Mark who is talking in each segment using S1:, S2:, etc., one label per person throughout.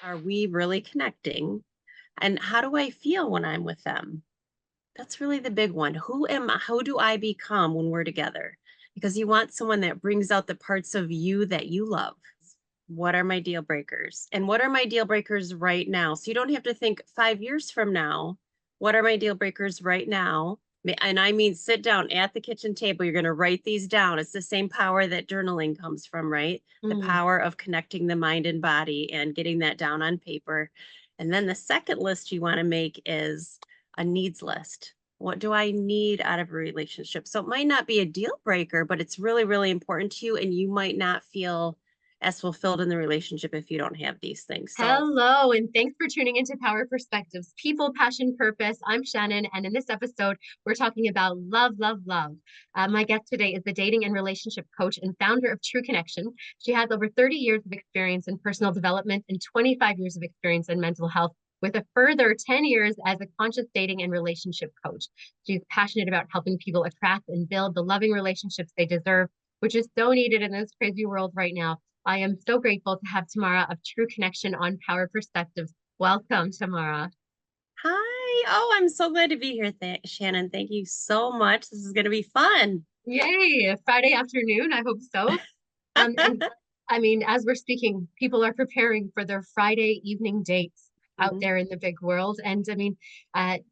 S1: Are we really connecting? And how do I feel when I'm with them? That's really the big one. Who do I become when we're together? Because you want someone that brings out the parts of you that you love. What are my deal breakers? And what are my deal breakers right now? So you don't have to think 5 years from now. What are my deal breakers right now? And I mean, sit down at the kitchen table. You're going to write these down. It's the same power that journaling comes from, right? The
S2: Mm,
S1: power of connecting the mind and body and getting that down on paper. And then the second list you want to make is a needs list. What do I need out of a relationship? So it might not be a deal breaker, but it's really, really important to you. And you might not feel as fulfilled in the relationship if you don't have these things. So,
S2: Hello, and thanks for tuning into Power Perspectives, People, Passion, Purpose. I'm Shannon, and in this episode, we're talking about love, love, love. My guest today is the dating and relationship coach and founder of True Connection. She has over 30 years of experience in personal development and 25 years of experience in mental health, with a further 10 years as a conscious dating and relationship coach. She's passionate about helping people attract and build the loving relationships they deserve, which is so needed in this crazy world right now. I am so grateful to have Tamara of True Connection on Power Perspectives. Welcome, Tamara.
S1: hi. Oh, I'm so glad to be here, Shannon. Thank you so much. This is going to be fun.
S2: Yay, Friday afternoon. I hope so. And I mean, as we're speaking, people are preparing for their Friday evening dates out
S1: Mhm.
S2: there in the big world. And I mean,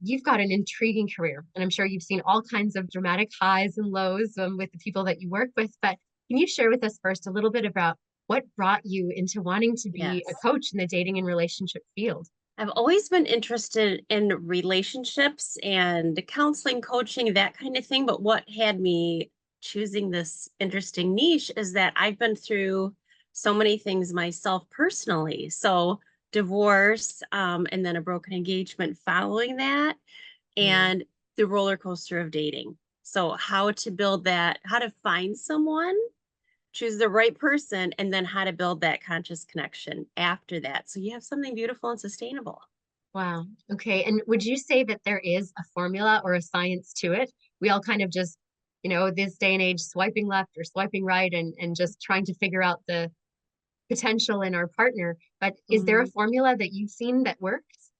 S2: you've got an intriguing career, and I'm sure you've seen all kinds of dramatic highs and lows with the people that you work with. But can you share with us first a little bit about what brought you into wanting to be a
S1: Yes.
S2: coach in the dating and relationship field?
S1: I've always been interested in relationships and counseling, coaching, that kind of thing. But what had me choosing this interesting niche is that I've been through so many things myself personally. So, divorce, and then a broken engagement following that,
S2: Mm.
S1: and the roller coaster of dating. So, how to build that, how to find someone, choose the right person, and then how to build that conscious connection after that. So, you have something beautiful and sustainable.
S2: Wow. Okay. And would you say that there is a formula or a science to it? We all kind of just, this day and age, swiping left or swiping right and just trying to figure out the potential in our partner. But is there a
S1: Mhm.
S2: formula that you've seen that works?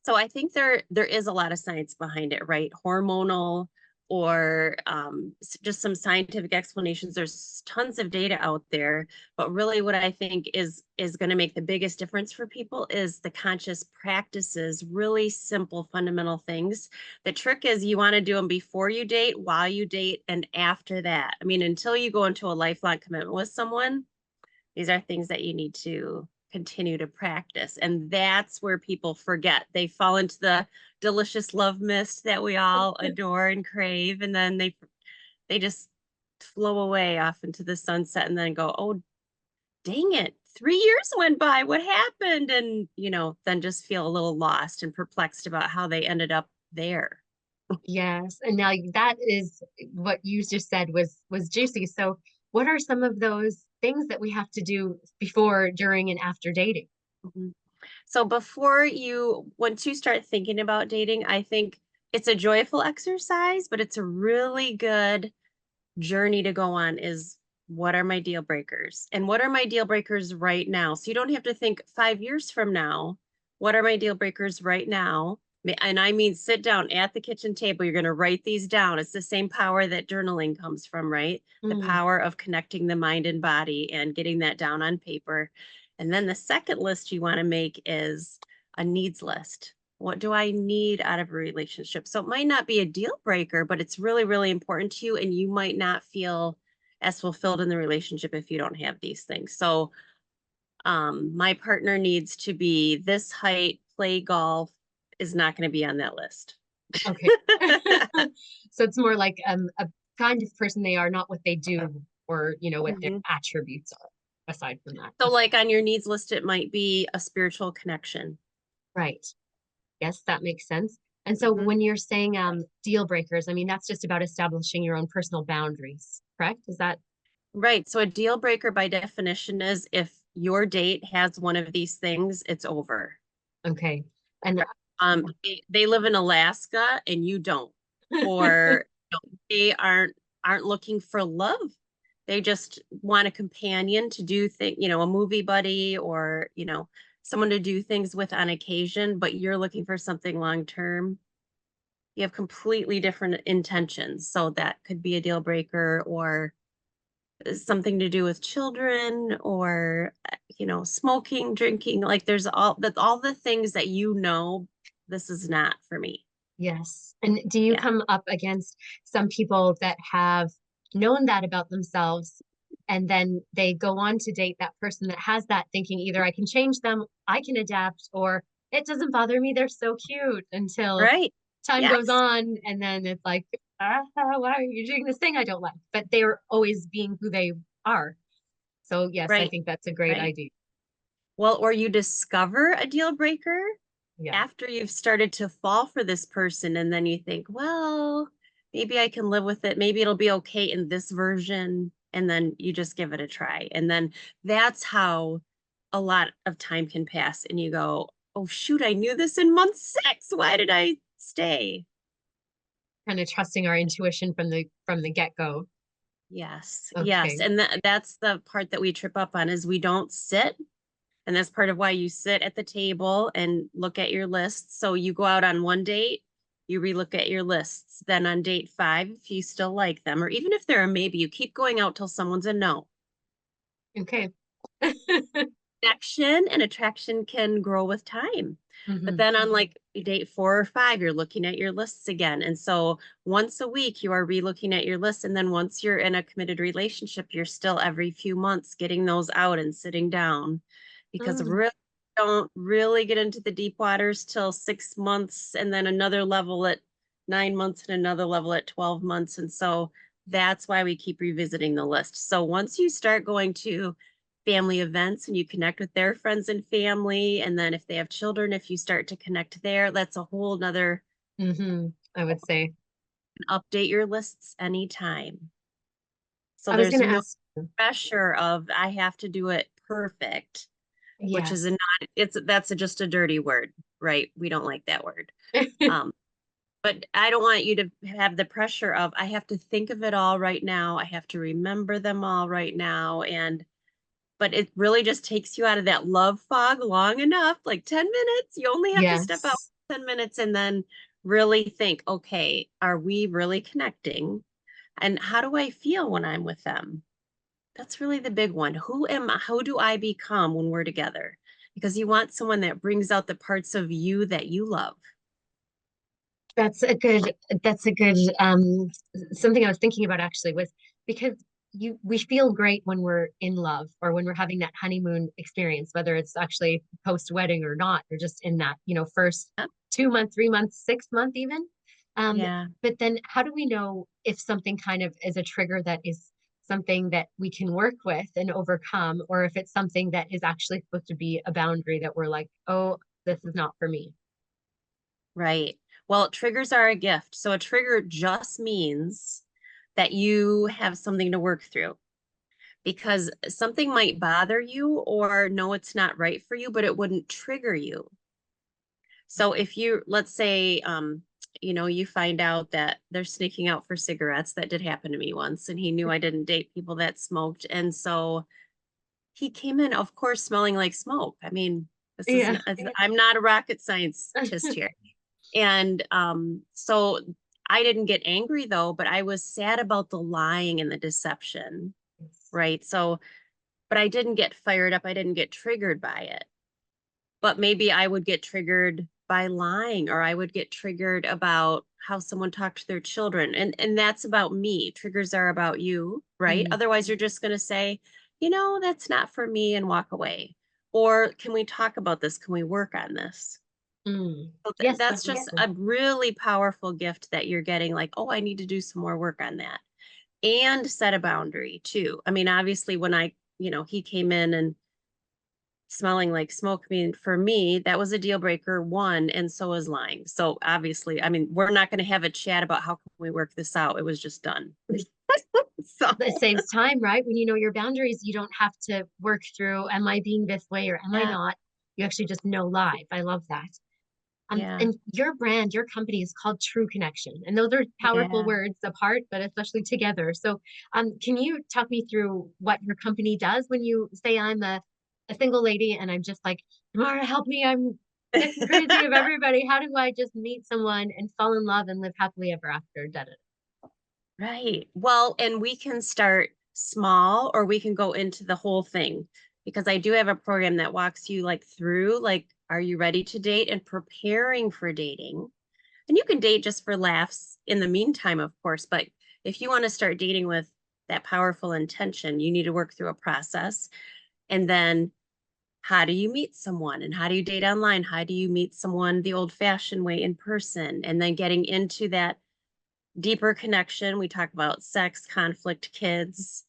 S1: So I think there is a lot of science behind it, right? Hormonal or just some scientific explanations. There's tons of data out there, but really, what I think is going to make the biggest difference for people is the conscious practices, really simple, fundamental things. The trick is you want to do them before you date, while you date, and after that. I mean, until you go into a lifelong commitment with someone, these are things that you need to continue to practice. And that's where people forget. They fall into the delicious love mist that we all adore and crave. And then they just flow away off into the sunset and then go, oh, dang it. 3 years went by. What happened? And, then just feel a little lost and perplexed about how they ended up there.
S2: Yes. And now that is what you just said was juicy. So what are some of those things that we have to do before, during, and after dating?
S1: Mhm. So once you start thinking about dating, I think it's a joyful exercise, but it's a really good journey to go on is what are my deal breakers? And what are my deal breakers right now? So you don't have to think 5 years from now, what are my deal breakers right now? And I mean, sit down at the kitchen table. You're going to write these down. It's the same power that journaling comes from, right? The
S2: Mm,
S1: power of connecting the mind and body and getting that down on paper. And then the second list you want to make is a needs list. What do I need out of a relationship? So it might not be a deal breaker, but it's really, really important to you. And you might not feel as fulfilled in the relationship if you don't have these things. So, my partner needs to be this height, play golf is not going to be on that list.
S2: okay. So it's more like a kind of person they are, not what they do or, what their
S1: Mhm.
S2: attributes are aside from that.
S1: So,
S2: Okay.
S1: like on your needs list, it might be a spiritual connection.
S2: Right. Yes, that makes sense. And so
S1: Mhm.
S2: when you're saying deal breakers, I mean, that's just about establishing your own personal boundaries, correct? Is that
S1: Right. So, a deal breaker by definition is if your date has one of these things, it's over.
S2: okay? And
S1: They live in Alaska and you don't, or they aren't looking for love They just want a companion to do things, a movie buddy or, someone to do things with on occasion, but you're looking for something long term. You have completely different intentions. So that could be a deal breaker, or something to do with children, or smoking, drinking. Like there's all the things that this is not for me.
S2: Yes. And do you
S1: Yeah.
S2: come up against some people that have known that about themselves and then they go on to date that person that has that thinking either I can change them, I can adapt, or it doesn't bother me, they're so cute until
S1: Right.
S2: time goes
S1: Yes.
S2: on and then it's like, why are you doing this thing I don't like? But they're always being who they are. So yes, I
S1: Right.
S2: think that's a great
S1: Right.
S2: idea.
S1: Well, or you discover a deal breaker
S2: Yeah.
S1: after you've started to fall for this person, and then you think, well, maybe I can live with it. Maybe it'll be okay in this version. And then you just give it a try. And then that's how a lot of time can pass. And you go, oh, shoot, I knew this in month 6. Why did I stay?
S2: Kind of trusting our intuition from the get-go.
S1: Yes. Yes.
S2: Okay.
S1: And that's the part that we trip up on is we don't sit. And that's part of why you sit at the table and look at your lists. So you go out on one date, you relook at your lists. Then on date 5, if you still like them, or even if they're a maybe, you keep going out till someone's a no.
S2: Okay.
S1: Connection and attraction can grow with time. But
S2: Hmm.
S1: then on like date 4 or 5, you're looking at your lists again. And so once a week, you are relooking at your list. And then once you're in a committed relationship, you're still every few months getting those out and sitting down, because
S2: Mm.
S1: really don't really get into the deep waters till 6 months, and then another level at 9 months, and another level at 12 months. And so that's why we keep revisiting the list. So once you start going to family events and you connect with their friends and family, and then if they have children, if you start to connect there, that's a whole nother.
S2: I would say.
S1: Update your lists anytime, so
S2: I was
S1: there's
S2: going to
S1: no
S2: ask.
S1: pressure of I have to do it perfect, which is
S2: Yes.
S1: not, that's just a dirty word, right? We don't like that word. um but I don't want you to have the pressure of I have to think of it all right now, I have to remember them all right now. And but it really just takes you out of that love fog long enough, like 10 minutes. You only have to step out
S2: Yes.
S1: 10 minutes and then really think, okay, are we really connecting? And how do I feel when I'm with them? That's really the big one. Who do I become when we're together? Because you want someone that brings out the parts of you that you love.
S2: That's a good something I was thinking about actually was because we feel great when we're in love or when we're having that honeymoon experience, whether it's actually post wedding or not, or just in that, first
S1: Huh?
S2: 2 month, 3 month, 6 month even. Um,
S1: Yeah.
S2: but then how do we know if something kind of is a trigger that is something that we can work with and overcome, or if it's something that is actually supposed to be a boundary that we're like, oh, this is not for me.
S1: Right. Well, triggers are a gift. So a trigger just means that you have something to work through, because something might bother you or no, it's not right for you, but it wouldn't trigger you. So if you, let's say, you find out that they're sneaking out for cigarettes. That did happen to me once, and he knew I didn't date people that smoked. And so he came in, of course, smelling like smoke. I mean, this is
S2: Yeah.
S1: not, I'm not a rocket scientist here. And so I didn't get angry though, but I was sad about the lying and the deception. Right. So, but I didn't get fired up. I didn't get triggered by it. But maybe I would get triggered by lying, or I would get triggered about how someone talked to their children. And that's about me. Triggers are about you, right?
S2: Mm,
S1: Otherwise, you're just going to say, that's not for me, and walk away. Or can we talk about this? Can we work on this?
S2: mm.
S1: So
S2: Yes,
S1: that's just
S2: definitely.
S1: a really powerful gift that you're getting, like, oh, I need to do some more work on that. And set a boundary too. I mean, obviously, when he came in and smelling like smoke, I mean, for me, that was a deal breaker one, and so is lying. So obviously, I mean, we're not going to have a chat about how can we work this out. It was just done. So
S2: It saves time, right? When you know your boundaries, you don't have to work through, am I being this way or am I
S1: yeah,
S2: not? You actually just know live. I love that.
S1: Yeah.
S2: And your brand, your company is called True Connection. And those are powerful
S1: Yeah.
S2: words apart, but especially together. So can you talk me through what your company does when you say I'm a single lady and I'm just like, Tamara, help me. I'm sick and crazy of everybody. How do I just meet someone and fall in love and live happily ever after? Da, da,
S1: Right. Well, and we can start small or we can go into the whole thing because I do have a program that walks you like through like, are you ready to date and preparing for dating? And you can date just for laughs in the meantime, of course, but if you want to start dating with that powerful intention, you need to work through a process. And then how do you meet someone and how do you date online? How do you meet someone the old fashioned way in person? And then getting into that deeper connection. We talk about sex, conflict, kids,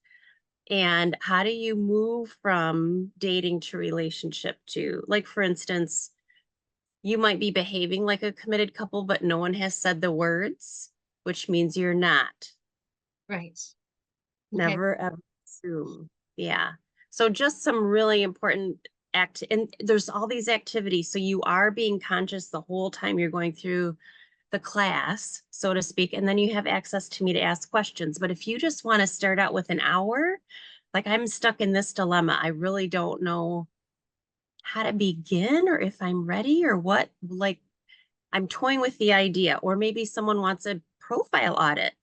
S1: and how do you move from dating to relationship to, like, for instance, you might be behaving like a committed couple, but no one has said the words, which means you're not.
S2: right. Okay.
S1: Never ever assume. Yeah. So just some really important and there's all these activities. So you are being conscious the whole time you're going through the class, so to speak, and then you have access to me to ask questions. But if you just want to start out with an hour, like I'm stuck in this dilemma, I really don't know how to begin or if I'm ready or what, like I'm toying with the idea, or maybe someone wants a profile audit.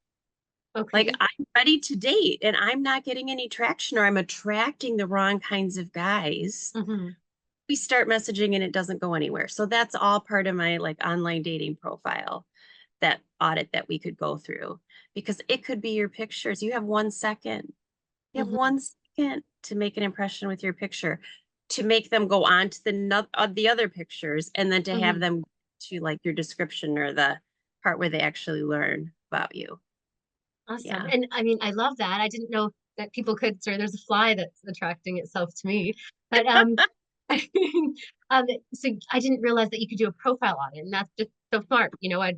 S1: Like
S2: Okay.
S1: I'm ready to date and I'm not getting any traction or I'm attracting the wrong kinds of guys.
S2: Hmm.
S1: We start messaging and it doesn't go anywhere. So that's all part of my like online dating profile, that audit that we could go through because it could be your pictures. You have 1 second. You have
S2: Hmm.
S1: 1 second to make an impression with your picture, to make them go on to the other pictures, and then to have
S2: Hmm.
S1: them to like your description or the part where they actually learn about you.
S2: Awesome.
S1: Yeah.
S2: And I mean, I love that. I didn't know that people could, sorry, there's a fly that's attracting itself to me. But so I didn't realize that you could do a profile audit, and that's just so smart. You know, I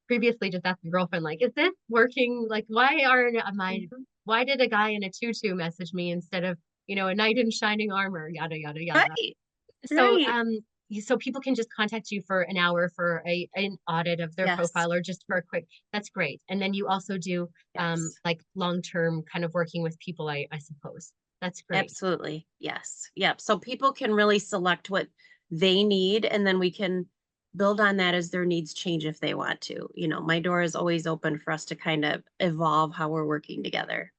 S2: previously just asked a girlfriend, like, is this working? Like,
S1: Mhm.
S2: why did a guy in a tutu message me instead of, a knight in shining armor, yada, yada, yada.
S1: Right.
S2: So,
S1: Right.
S2: so people can just contact you for an hour for an audit of their
S1: Yes.
S2: profile or just for a quick, that's great. And then you also do
S1: Yes.
S2: like long-term kind of working with people, I suppose. That's great.
S1: Absolutely. Yes. Yep. So people can really select what they need and then we can build on that as their needs change if they want to. My door is always open for us to kind of evolve how we're working together.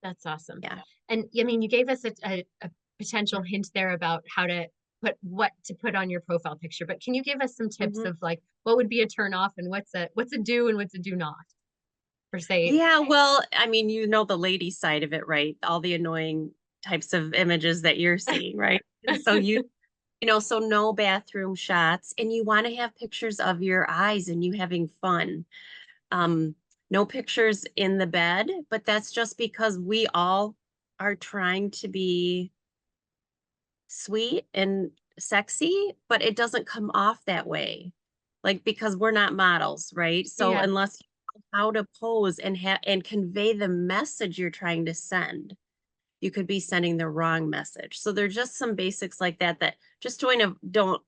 S2: That's awesome.
S1: Yeah.
S2: And I mean, you gave us a potential hint there about how to what to put on your profile picture, but can you give us some tips
S1: Mhm.
S2: of like what would be a turn off and what's a do and what's a do not? For say,
S1: Yeah, well, I mean, the lady side of it, right? All the annoying types of images that you're seeing, right? And so so no bathroom shots and you want to have pictures of your eyes and you having fun. Um, no pictures in the bed, but that's just because we all are trying to be sweet and sexy, but it doesn't come off that way. Like because we're not models, right? So
S2: yeah,
S1: unless you know how to pose and convey the message you're trying to send, you could be sending the wrong message. So there's just some basics like that just don't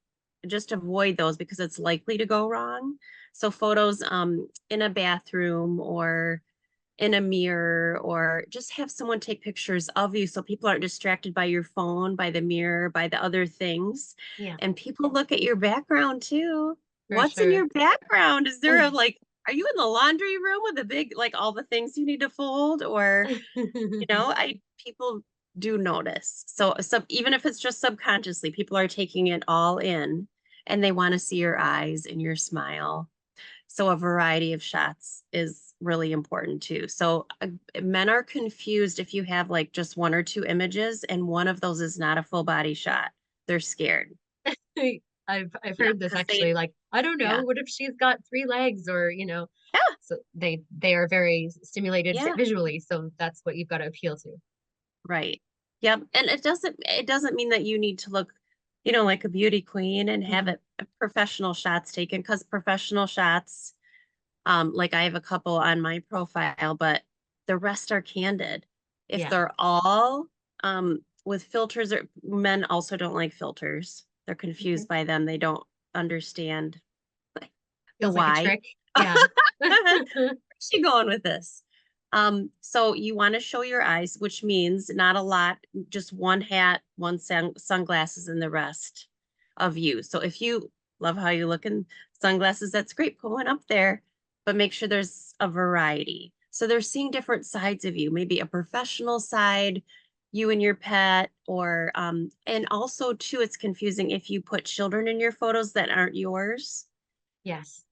S1: just avoid those because it's likely to go wrong. So photos in a bathroom or in a mirror or just have someone take pictures of you so people aren't distracted by your phone, by the mirror, by the other things.
S2: yeah,
S1: And people look at your background too.
S2: for
S1: What's in
S2: sure.
S1: your background? Is there are you in the laundry room with a big, like all the things you need to fold? Or, I people do notice. So even if it's just subconsciously, people are taking it all in and they want to see your eyes and your smile. So a variety of shots is really important too. So men are confused if you have like just one or two images and one of those is not a full body shot. They're scared.
S2: I've
S1: Yeah,
S2: heard this
S1: because
S2: actually. Like, I don't know,
S1: yeah,
S2: what if she's got three legs or,
S1: yeah,
S2: so they are very stimulated
S1: yeah,
S2: visually, so that's what you've got to appeal to.
S1: right. Yep. And it doesn't mean that you need to look, like a beauty queen and have
S2: Hmm.
S1: it professional shots taken because professional shots, like I have a couple on my profile, but the rest are candid. If
S2: Yeah.
S1: they're all with filters, or men also don't like filters. They're
S2: Okay.
S1: confused by them. They don't understand The
S2: Feels like a
S1: why.
S2: trick. Yeah.
S1: Where's she going with this? So you want to show your eyes, which means not a lot, just one hat, one sunglasses, and the rest of you. So if you love how you look in sunglasses, that's great. Put one up there, but make sure there's a variety. So they're seeing different sides of you, maybe a professional side, you and your pet, or and also too, it's confusing if you put children in your photos that aren't yours.
S2: Yes.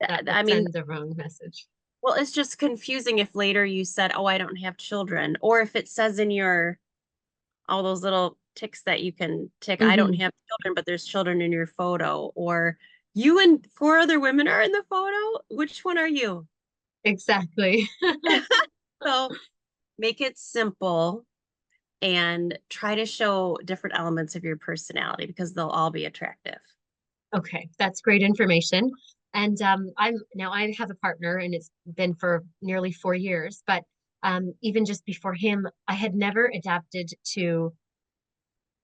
S2: That
S1: I
S2: would
S1: mean,
S2: send the wrong message.
S1: well, it's just confusing if later you said, "Oh, I don't have children," or if it says in your all those little ticks that you can tick, "I don't
S2: Hmm.
S1: have children, but there's children in your photo," or you and four other women are in the photo. Which one are you?
S2: Exactly.
S1: So make it simple and try to show different elements of your personality because they'll all be attractive.
S2: Okay, that's great information. And I have a partner, and it's been for nearly 4 years. But even just before him, I had never adapted to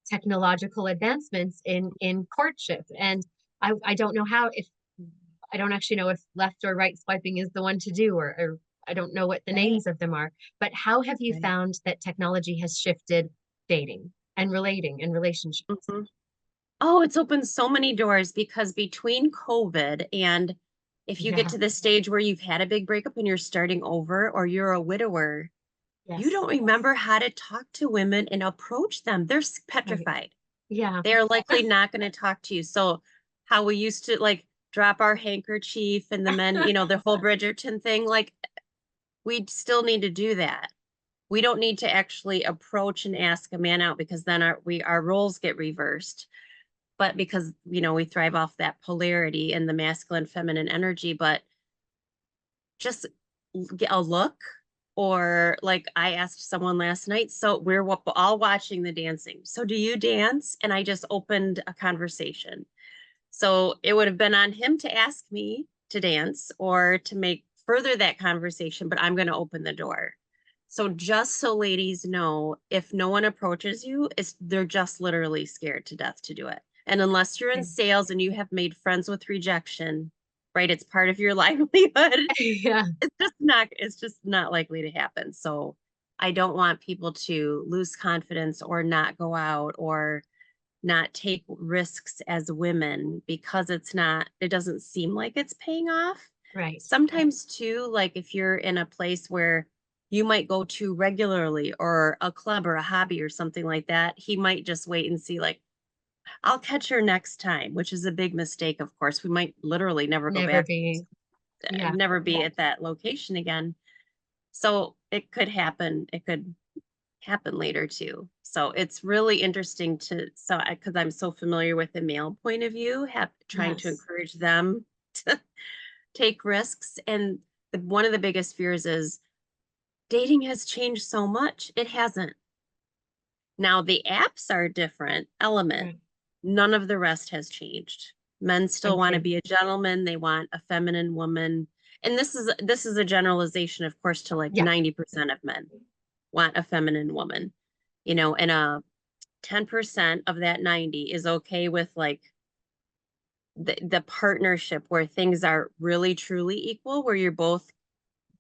S2: technological advancements in courtship, and I don't know how if I don't actually know if left or right swiping is the one to do, or I don't know what the
S1: Right.
S2: names of them are. But how have you
S1: Right.
S2: found that technology has shifted dating and relating and relationships?
S1: Mhm. Oh, it's opened so many doors because between COVID and if you get
S2: Yeah.
S1: to the stage where you've had a big breakup and you're starting over or you're a widower, you
S2: Yes.
S1: don't remember how to talk to women and approach them. They're
S2: Right.
S1: petrified.
S2: Yeah.
S1: They're likely not going to talk to you. So, how we used to like drop our handkerchief and the men, the whole Bridgerton thing, like we still need to do that. We don't need to actually approach and ask a man out because then our roles get reversed, but because we thrive off that polarity and the masculine feminine energy, but just get a look. Or like I asked someone last night, so we're all watching the dancing, so do you dance? And I just opened a conversation. So it would have been on him to ask me to dance or to make further that conversation, but I'm going to open the door. So just so ladies know, if no one approaches you, they're just literally scared to death to do it. And unless you're in sales and you have made friends with rejection, right? It's part of your livelihood.
S2: Yeah.
S1: It's just not likely to happen. So I don't want people to lose confidence or not go out or not take risks as women because it doesn't seem like it's paying off.
S2: Right.
S1: Sometimes too, like if you're in a place where you might go to regularly or a club or a hobby or something like that, he might just wait and see like, I'll catch her next time, which is a big mistake, of course. We might literally never go
S2: Never
S1: back,
S2: be. Yeah.
S1: never be at that location again. So it could happen. It could happen later too. So it's really interesting because I'm so familiar with the male point of view, trying to
S2: Yes.
S1: encourage them to take risks. And one of the biggest fears is dating has changed so much. It hasn't. Now the apps are a different element.
S2: Right.
S1: None of the rest has changed. Men still want to
S2: Okay.
S1: be a gentleman. They want a feminine woman. And this is a generalization, of course, to like
S2: Yeah.
S1: 90% of men want a feminine woman, and 10% of that 90 is okay with like the partnership where things are really truly equal, where you're both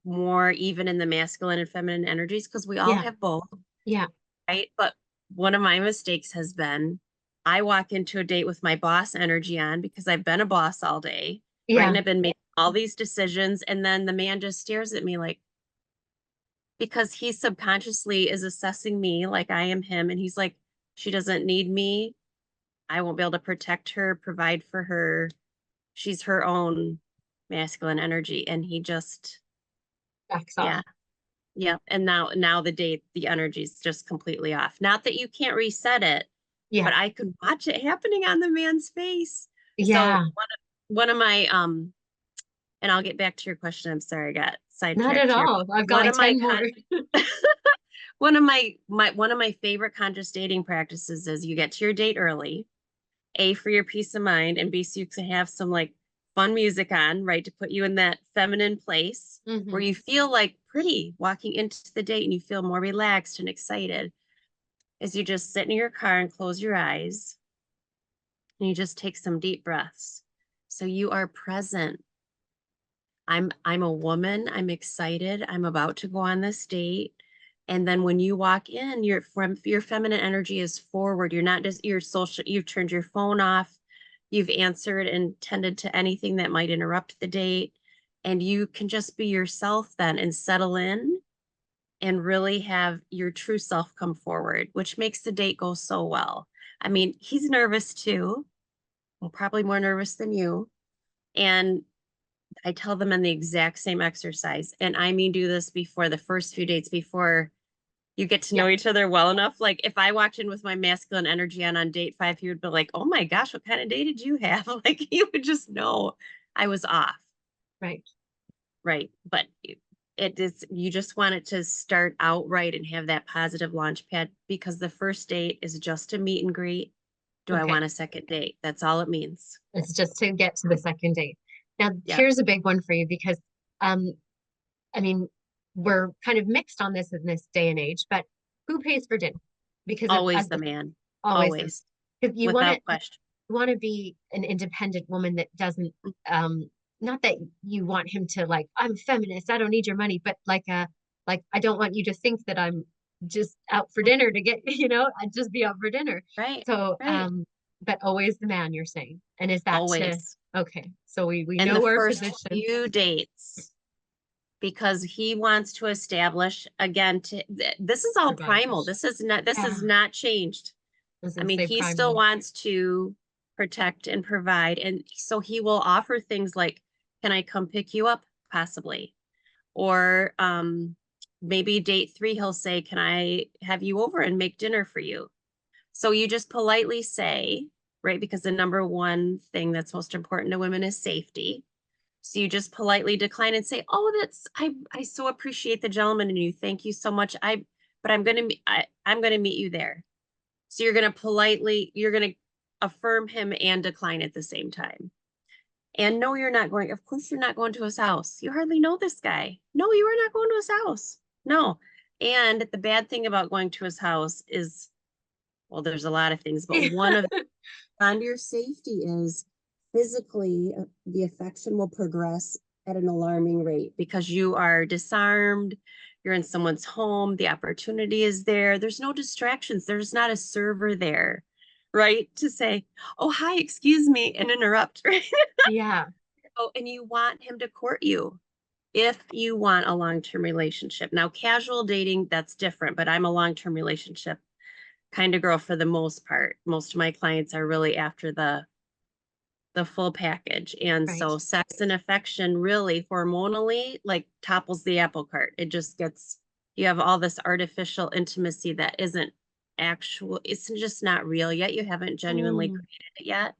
S1: more even in the masculine and feminine energies, because we all
S2: Yeah.
S1: have both,
S2: Yeah.
S1: right? But one of my mistakes has been I walk into a date with my boss energy on because I've been a boss all day, right?
S2: Yeah.
S1: And I've been making all these decisions. And then the man just stares at me like, because he subconsciously is assessing me like I am him. And he's like, she doesn't need me. I won't be able to protect her, provide for her. She's her own masculine energy. And he just,
S2: Backs off.
S1: yeah, yeah. And now the energy's just completely off. Not that you can't reset it,
S2: Yeah.
S1: but I could watch it happening on the man's face. So
S2: Yeah.
S1: one of my and I'll get back to your question. I'm sorry, I got
S2: Not at
S1: sidetracked here.
S2: all. I've got
S1: One
S2: like
S1: of my
S2: 10 more.
S1: one of my favorite conscious dating practices is you get to your date early, A, for your peace of mind, and B, so you can have some like fun music on, right, to put you in that feminine place where
S2: Hmm.
S1: you feel like pretty walking into the date and you feel more relaxed and excited. Is you just sit in your car and close your eyes and you just take some deep breaths. So you are present I'm a woman. I'm excited. I'm about to go on this date. And then when you walk in, your feminine energy is forward. You're not just your social, you've turned your phone off, you've answered and tended to anything that might interrupt the date. And you can just be yourself then and settle in and really have your true self come forward, which makes the date go so well. I mean, he's nervous too, well, probably more nervous than you. And I tell them in the exact same exercise. And I mean, do this before the first few dates, before you get to
S2: Yeah,
S1: know each other well enough. Like if I walked in with my masculine energy on date 5, he would be like, oh my gosh, what kind of day did you have? Like you would just know I was off.
S2: right.
S1: Right. But it is, you just want it to start out right and have that positive launch pad because the first date is just a meet and greet. Do I
S2: Okay.
S1: want a second date? That's all it means.
S2: It's just to get to the second date. Now,
S1: Yep.
S2: here's a big one for you because, um, I mean, we're kind of mixed on this in this day and age, but who pays for dinner? Because
S1: Always
S2: as
S1: the man.
S2: always,
S1: Always.
S2: because
S1: Without question.
S2: you want to be an independent woman that doesn't, um, not that you want him to like, I'm feminist, I don't need your money, but like I don't want you to think that I'm just out for dinner to get, I'd just be out for dinner.
S1: Right.
S2: So,
S1: Right.
S2: but always the man, you're saying. And is that to,
S1: Always.
S2: okay, so we
S1: In the
S2: know our
S1: first
S2: position.
S1: few dates, because he wants to establish again this is all primal.
S2: Survivors.
S1: This is not changed.
S2: I was
S1: I
S2: gonna
S1: mean,
S2: say
S1: he still
S2: primal.
S1: wants to protect and provide. And so he will offer things like, can I come pick you up? Possibly. Or maybe date 3, he'll say, can I have you over and make dinner for you? So you just politely say, right? Because the number one thing that's most important to women is safety. So you just politely decline and say, "Oh, I so appreciate the gentleman in you. Thank you so much. But I'm going to meet you there." So you're going to affirm him and decline at the same time. And no, you're not going. Of course, you're not going to his house. You hardly know this guy. No, you are not going to his house. No. And the bad thing about going to his house is, well, there's a lot of things, but one of on your safety is physically the affection will progress at an alarming rate because you are disarmed, you're in someone's home, the opportunity is there, there's no distractions, there's not a server there, right, to say, oh hi, excuse me, and interrupt, right?
S2: Yeah,
S1: Oh, and you want him to court you if you want a long-term relationship. Now casual dating, that's different, but I'm a long-term relationship kind of girl for the most part. Most of my clients are really after the full package. And
S2: right.
S1: so sex and affection really hormonally like topples the apple cart. It just gets, you have all this artificial intimacy that isn't actual, it's just not real yet. You haven't genuinely
S2: Mm,
S1: created it yet.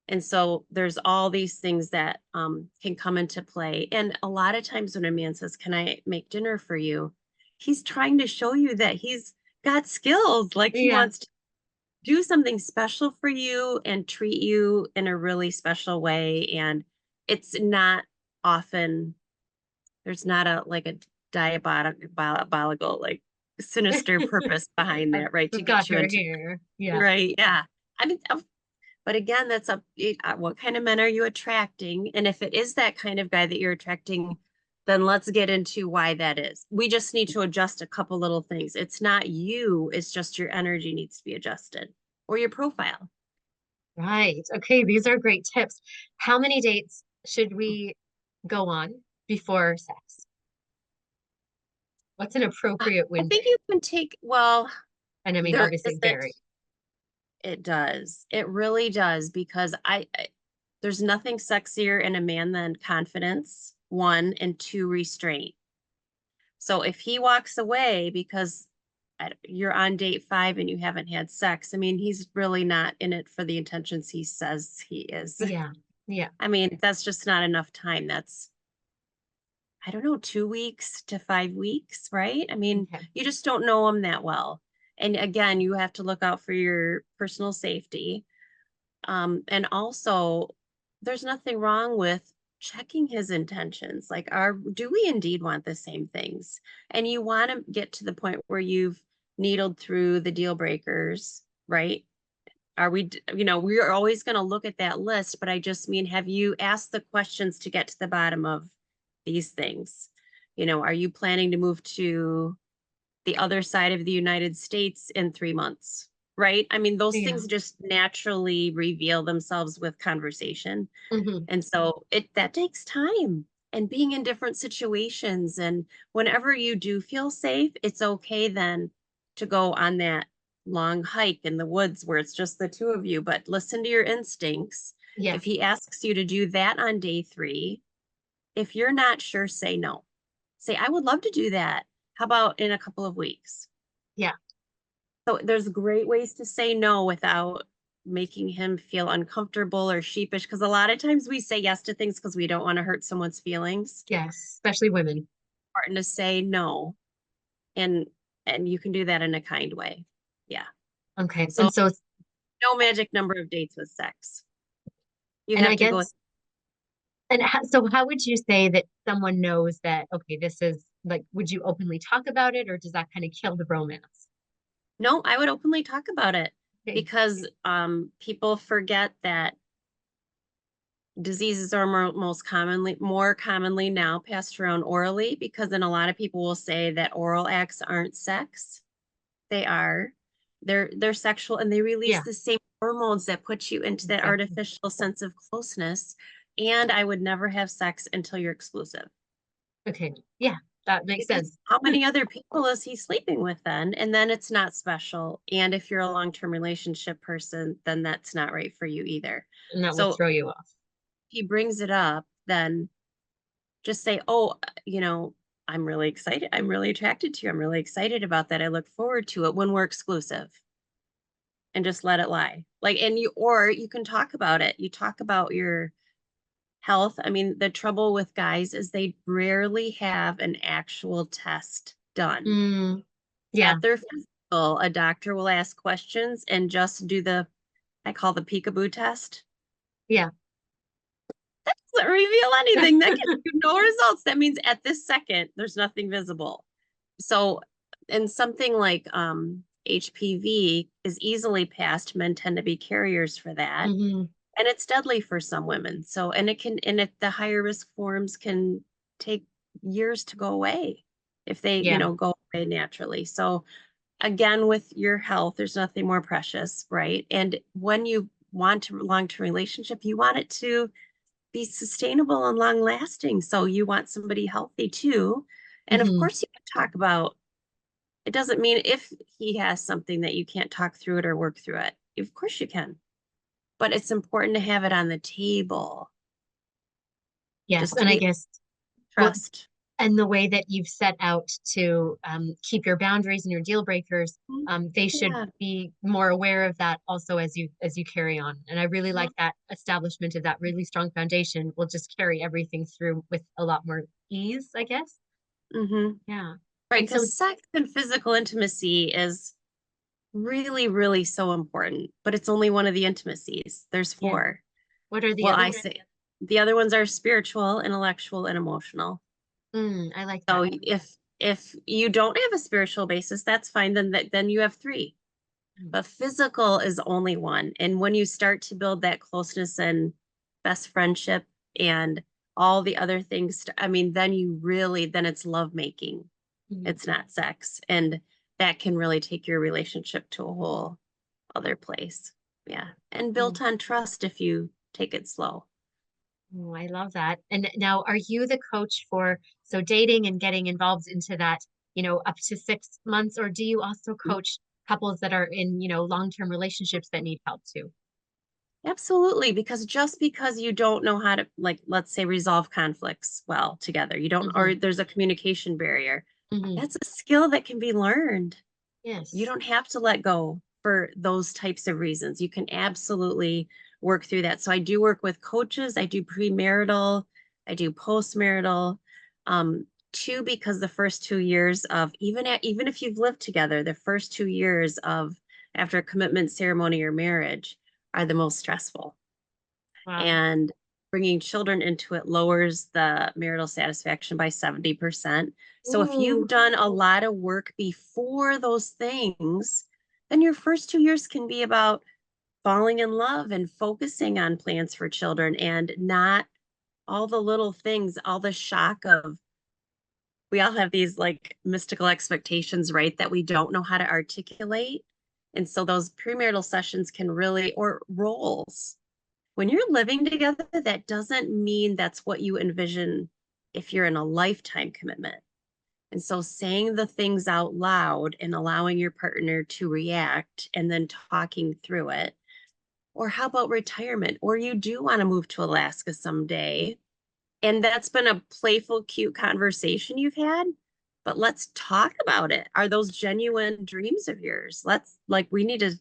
S1: And so there's all these things that can come into play. And a lot of times when a man says, can I make dinner for you? He's trying to show you that he's got skills. Like he
S2: yeah,
S1: wants to do something special for you and treat you in a really special way. And it's not often, there's not a like a diabolical, like sinister purpose behind
S2: I've,
S1: that, right? To
S2: I've
S1: get
S2: got
S1: you
S2: her
S1: into,
S2: here. Yeah.
S1: right. Yeah. I mean, but again, that's up, what kind of men are you attracting? And if it is that kind of guy that you're attracting, then let's get into why that is. We just need to adjust a couple little things. It's not you, it's just your energy needs to be adjusted or your profile.
S2: Right. Okay, these are great tips. How many dates should we go on before sex? What's an appropriate
S1: I
S2: window?
S1: think you can take, well,
S2: And I mean,
S1: there
S2: obviously
S1: isn't,
S2: vary.
S1: it does. It really does because there's nothing sexier in a man than confidence, one, and two, restraint. So if he walks away because you're on date 5 and you haven't had sex, I mean, he's really not in it for the intentions he says he is.
S2: Yeah. Yeah.
S1: I mean, that's just not enough time. That's, I don't know, 2 weeks to 5 weeks, right? I mean,
S2: Okay.
S1: you just don't know him that well. And again, you have to look out for your personal safety. And also, there's nothing wrong with checking his intentions. Like, do we indeed want the same things? And you want to get to the point where you've needled through the deal breakers, right? Are we, we're always going to look at that list, but I just mean, have you asked the questions to get to the bottom of these things. You know, are you planning to move to the other side of the United States in 3 months? Right? I mean, those
S2: Yeah.
S1: things just naturally reveal themselves with conversation.
S2: Hmm.
S1: And so that takes time and being in different situations. And whenever you do feel safe, it's okay then to go on that long hike in the woods where it's just the two of you, but listen to your instincts.
S2: Yeah.
S1: If he asks you to do that on day 3, if you're not sure, say no. Say, I would love to do that. How about in a couple of weeks?
S2: Yeah.
S1: So there's great ways to say no without making him feel uncomfortable or sheepish. Because a lot of times we say yes to things because we don't want to hurt someone's feelings.
S2: Yes. Especially women.
S1: Important to say no, and you can do that in a kind way. Yeah.
S2: Okay.
S1: So
S2: And so,
S1: no magic number of dates with sex. You
S2: and
S1: have
S2: I
S1: to go with
S2: guess, and so how would you say that someone knows that, okay, this is like, would you openly talk about it, or does that kind of kill the romance?
S1: no, I would openly talk about it
S2: Okay.
S1: because people forget that diseases are more commonly now passed around orally, because then a lot of people will say that oral acts aren't sex. They are. They're sexual, and they release
S2: Yeah,
S1: the same hormones that put you into that
S2: exactly.
S1: artificial sense of closeness. And I would never have sex until you're exclusive.
S2: Okay. Yeah, that makes
S1: Because
S2: sense.
S1: how many other people is he sleeping with then? And then it's not special. And if you're a long-term relationship person, then that's not right for you either.
S2: And that will
S1: So
S2: throw you off.
S1: he brings it up, then just say, oh, you know, I'm really excited. I'm really attracted to you. I'm really excited about that. I look forward to it when we're exclusive, and just let it lie. Like, and or you can talk about it. You talk about your health. I mean, the trouble with guys is they rarely have an actual test done.
S2: Mm, yeah,
S1: At their physical, a doctor will ask questions and just do I call the peekaboo test.
S2: yeah.
S1: Doesn't reveal anything. That gives you no results. That means at this second, there's nothing visible. So, and something like HPV is easily passed. Men tend to be carriers for that.
S2: Hmm.
S1: And it's deadly for some women. So, and the higher risk forms can take years to go away if they,
S2: Yeah.
S1: go away naturally. So, again, with your health, there's nothing more precious, right? And when you want a long-term relationship, you want it to be sustainable and long lasting. So you want somebody healthy too. And of
S2: Hmm.
S1: course, you can talk about it. Doesn't mean if he has something that you can't talk through it or work through it. Of course, you can. But it's important to have it on the table.
S2: Yes.
S1: Just
S2: And I
S1: be
S2: guess, well,
S1: trust.
S2: and the way that you've set out to keep your boundaries and your deal breakers,
S1: Mhm.
S2: they should
S1: Yeah.
S2: be more aware of that also as you carry on. And I really
S1: Mhm.
S2: like that establishment of that really strong foundation will just carry everything through with a lot more ease, I guess.
S1: Mhm.
S2: Yeah.
S1: Right.
S2: And so,
S1: Because sex and physical intimacy is really, really so important, but it's only one of the intimacies. There's
S2: yeah.
S1: 4.
S2: What are the
S1: Well,
S2: other?
S1: I say the other ones are spiritual, intellectual, and emotional.
S2: I like
S1: So
S2: that.
S1: if you don't have a spiritual basis, that's fine. Then you have 3.
S2: Mm.
S1: But physical is only one. And when you start to build that closeness and best friendship and all the other things, I mean, then it's lovemaking.
S2: Mhm.
S1: It's not sex. And that can really take your relationship to a whole other place. Yeah. And
S2: Mm.
S1: built on trust if you take it slow.
S2: Oh, I love that. And now, are you the coach for so dating and getting involved into that, up to 6 months, or do you also coach couples that are in, long-term relationships that need help too?
S1: Absolutely, because just because you don't know how to, like, let's say, resolve conflicts well together, you don't,
S2: Hmm.
S1: or there's a communication barrier,
S2: Hmm.
S1: that's a skill that can be learned. You
S2: Yes.
S1: don't have to let go for those types of reasons. You can absolutely work through that. So I do work with coaches, I do premarital, I do postmarital. Two, because the first 2 years of even if you've lived together, the first 2 years of after a commitment ceremony or marriage are the most stressful.
S2: Wow.
S1: And bringing children into it lowers the marital satisfaction by 70%. So if you've
S2: Ooh.
S1: done a lot of work before those things, then your first 2 years can be about falling in love and focusing on plans for children and not all the little things, all the shock of, we all have these like mystical expectations, right? That we don't know how to articulate. And so those premarital sessions can really, or roles, when you're living together, that doesn't mean that's what you envision if you're in a lifetime commitment. And so saying the things out loud and allowing your partner to react and then talking through it. Or how about retirement? Or you do want to move to Alaska someday. And that's been a playful, cute conversation you've had. But let's talk about it. Are those genuine dreams of yours? We need to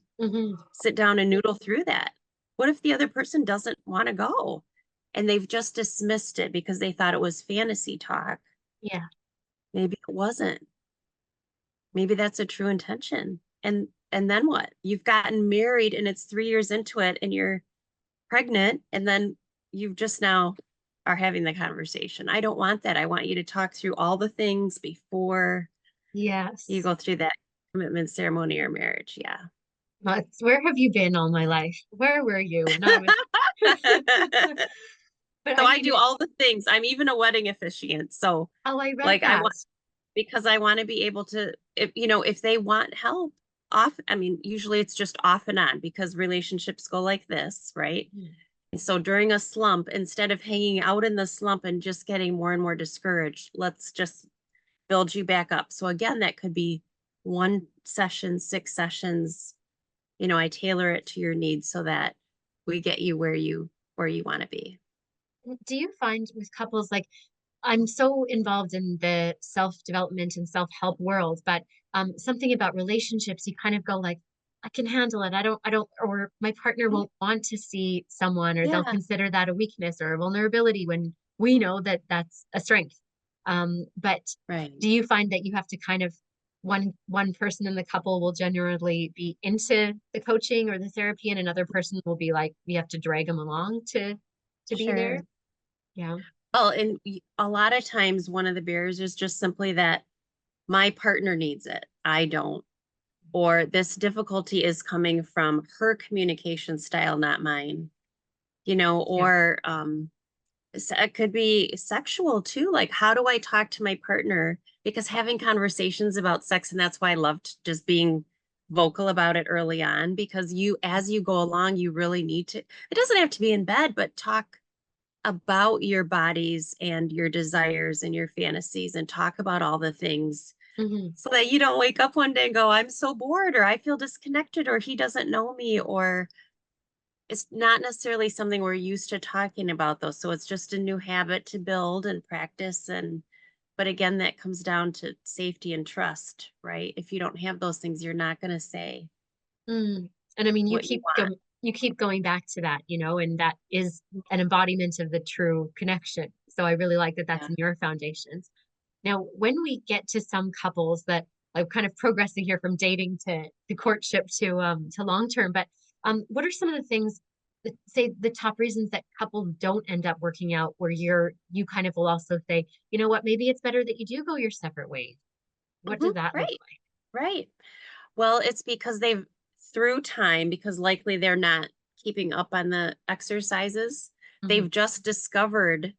S1: sit down and noodle through that. What if the other person doesn't want to go and they've just dismissed it because they thought it was fantasy talk?
S2: Yeah.
S1: Maybe it wasn't. Maybe that's a true intention. And then what? You've gotten married and it's 3 years into it and you're pregnant, and then you've just now are having the conversation. I don't want that. I want you to talk through all the things before you
S2: Yes.
S1: go through that commitment ceremony or marriage. Yeah.
S2: Where have you been all my life? Where were you when I was? But
S1: So
S2: I
S1: I
S2: mean,
S1: do all the things. I'm even a wedding officiant. So
S2: oh, I read
S1: like I
S2: that.
S1: want, because I want to be able to, if they want help off, I mean, usually it's just off and on because relationships go like this, right? And so during a slump, instead of hanging out in the slump and just getting more and more discouraged, let's just build you back up. So again, that could be 1 session, 6 sessions. I tailor it to your needs so that we get you where you want to be.
S2: Do you find with couples like I'm so involved in the self-development and self-help world, but something about relationships, you kind of go like, I can handle it. I don't, or my partner
S1: Mhm.
S2: won't want to see someone, or they'll
S1: Yeah,
S2: consider that a weakness or a vulnerability when we know that that's a strength. But
S1: right.
S2: do you find that you have to kind of one person in the couple will generally be into the coaching or the therapy, and another person will be like, you have to drag them along to be there?
S1: Sure.
S2: Yeah.
S1: Well, and a lot of times one of the barriers is just simply that my partner needs it. I don't. Or this difficulty is coming from her communication style, not mine.
S2: Yeah.
S1: Or it could be sexual too. Like, how do I talk to my partner? Because having conversations about sex, and that's why I loved just being vocal about it early on, because as you go along, you really need to, it doesn't have to be in bed, but talk about your bodies and your desires and your fantasies and talk about all the things
S2: Hmm.
S1: so that you don't wake up one day and go, I'm so bored, or I feel disconnected, or he doesn't know me, or it's not necessarily something we're used to talking about though. So it's just a new habit to build and practice. But again, that comes down to safety and trust, right? If you don't have those things, you're not going to say
S2: Mm. And I mean,
S1: what you want.
S2: you keep going back to that, and that is an embodiment of the true connection. So I really like that that's
S1: Yeah.
S2: in your foundations. Now, when we get to some couples that like kind of progressing here from dating to courtship to long term, but what are some of the things that say the top reasons that couples don't end up working out where you kind of will also say, you know what, maybe it's better that you do go your separate ways. What does that look
S1: Right. Right. Well, it's because through time, because likely they're not keeping up on the exercises,
S2: like?
S1: they've just discovered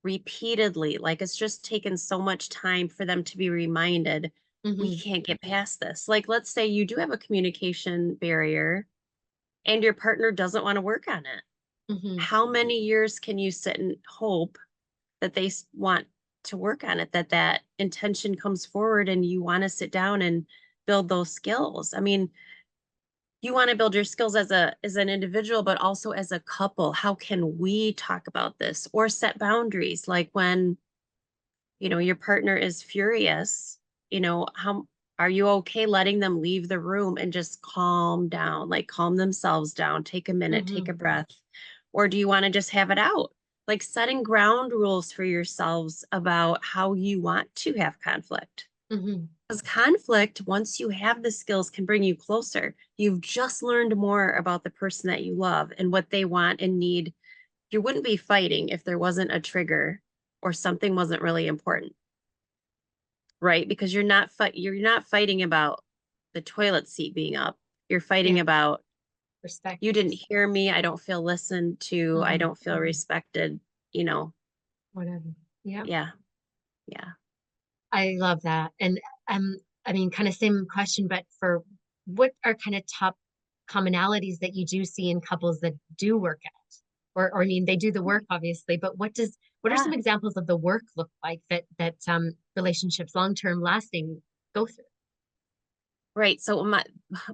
S1: repeatedly, like it's just taken so much time for them to be reminded, we
S2: Hmm.
S1: can't get past this. Like, let's say you do have a communication barrier and your partner doesn't want to work on it.
S2: Hmm.
S1: How many years can you sit and hope that they want to work on it, that intention comes forward and you want to sit down and build those skills? I mean, you want to build your skills as an individual, but also as a couple. How can we talk about this or set boundaries? Like when, your partner is furious, how are you okay letting them leave the room and just calm down, like calm themselves down, take a minute, take
S2: Hmm.
S1: a breath? Or do you want to just have it out? Like setting ground rules for yourselves about how you want to have conflict.
S2: Hmm.
S1: Because conflict, once you have the skills, can bring you closer. You've just learned more about the person that you love and what they want and need. You wouldn't be fighting if there wasn't a trigger or something wasn't really important, right? Because you're not fighting about the toilet seat being up. You're fighting
S2: Yeah,
S1: about,
S2: respect.
S1: you didn't hear me, I don't feel listened to, I
S2: Hmm.
S1: don't feel respected, you know.
S2: whatever. Yeah.
S1: Yeah. Yeah.
S2: I love that. And I mean, kind of same question, but for what are kind of top commonalities that you do see in couples that do work out? Or I mean, they do the work obviously, but what are
S1: Yeah.
S2: some examples of the work look like that relationships long term lasting go through?
S1: Right. So